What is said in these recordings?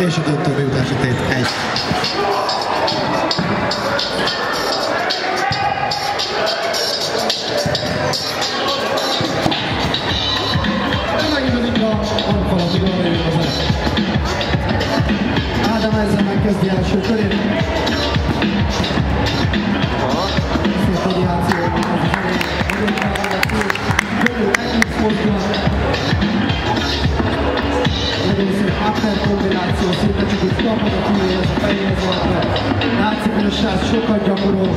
és a döntőbe jutási tét 1. Megint itt a hangfalatig arra jön az el. Ádám ezzel megkezdi első körét. Szép variáció az elég. Nagyon távolgató. Körül egész mozdulat. Nagyon szép upper kombináció, szinte csak úgy kapod a külőhez a fejéhez valakra. Látszik, hogy a srác sokat gyakorol.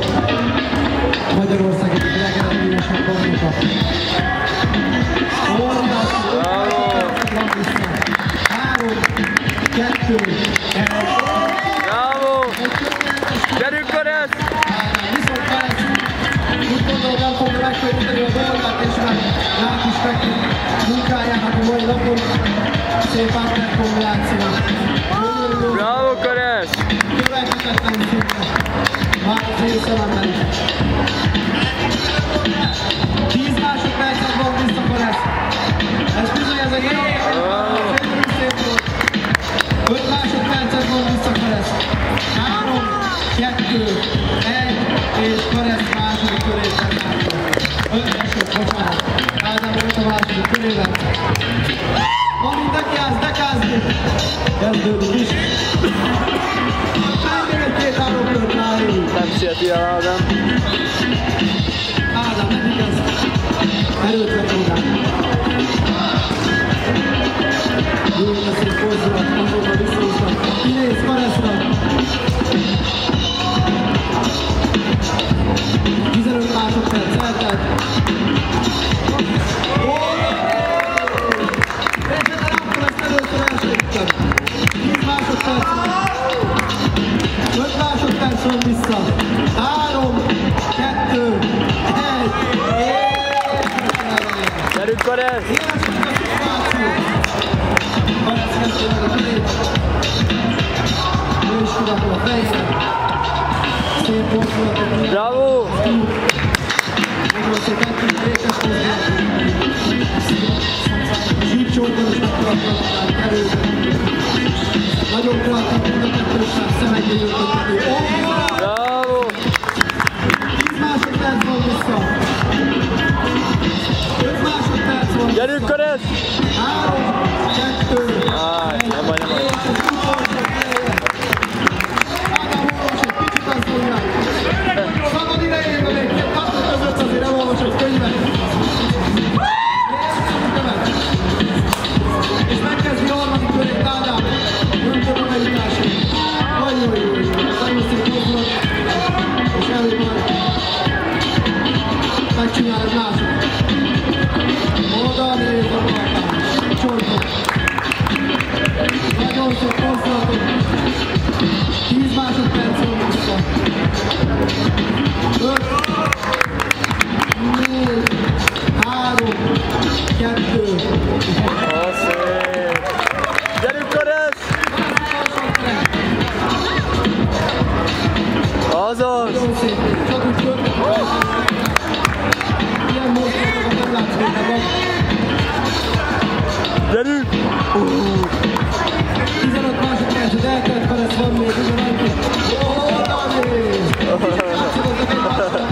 Magyarország egyik legeredményesebb bajnoka. Óriási, van vissza. 3, 2, 1. Bravo! Gyerünk, Karesz! Viszont Karesz úgy gondolom, nem fogja megkönnyíteni a dolgát, és már lát is neki munkájának a mai napon. Szép upper kombináció. Bravo, Karesz! Követhetetlen szinte. Már az én szememben is. 10 másodpercet van vissza Karesz. Ez bizony ez a jó. Szép volt. 5 másodpercet van vissza Karesz. 3, 2, 1, és Karesz második körét megállt. 5 esőt, bocsánat. Ádám volt a második körében. Van mindenki állsz, dekázni. Kezdődik is. Még egy 2-3 köröt rájön. Nem sieti el Ádám. Ádám, nem igaz. Erőt vett magát. Jó, de szép fordulat, azonnal visszahúztak. Kinéz Kareszra. 15 másodperc eltelt. És ez akkor ezt először elsőttem. 10 másodperc. 5 másodperc van vissza. 3, 2, 1. Gyerünk, Karesz! Karesz kezdte meg a körét. Ő is kirakol a fejére. Szép mozdulatot. Bravo! Nagyon szép ettünk békes mozdulat. Zsípcsókoros megkiraknak kerülve. Nagyon kreatív munkatettőság, szemegygyűjtőt. Bravo! 10 másodperc van vissza. 5 másodperc van vissza. Gyerünk, Karesz! 3, 2, 1. Nem baj, nem baj. És az utolsó helyen. Ádám olvas egy picit, azt mondják. Szabad idejében még 2 között azért nem olvas egy könyvet. És megkezdi a harmadik körét Ádám. Nem tudom bejutásig. Nagyon szép mozdulat. És előbb már megcsinál egy második. Oda néz a baltán. Csontban. Nagyon szép mozdulatot. 10 másodperc van vissza. 5, 4, 3, 2, 1. Szép! Gyerünk, Karesz! Azaz! Nagyon szép. Csak úgy körbe. Ilyen mozdulatokat nem látsz még magad. Gyerünk! 15 másodpercet eltelt, Karesz van még ugyanannyi. Oda néz! Látszolódnak egy másodat.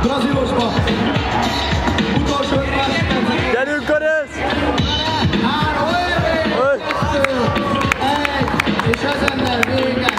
Brazilosba. Utolsó 5 másodpercet. Gyerünk, Karesz! 3, 2, 1, és ezennel vége.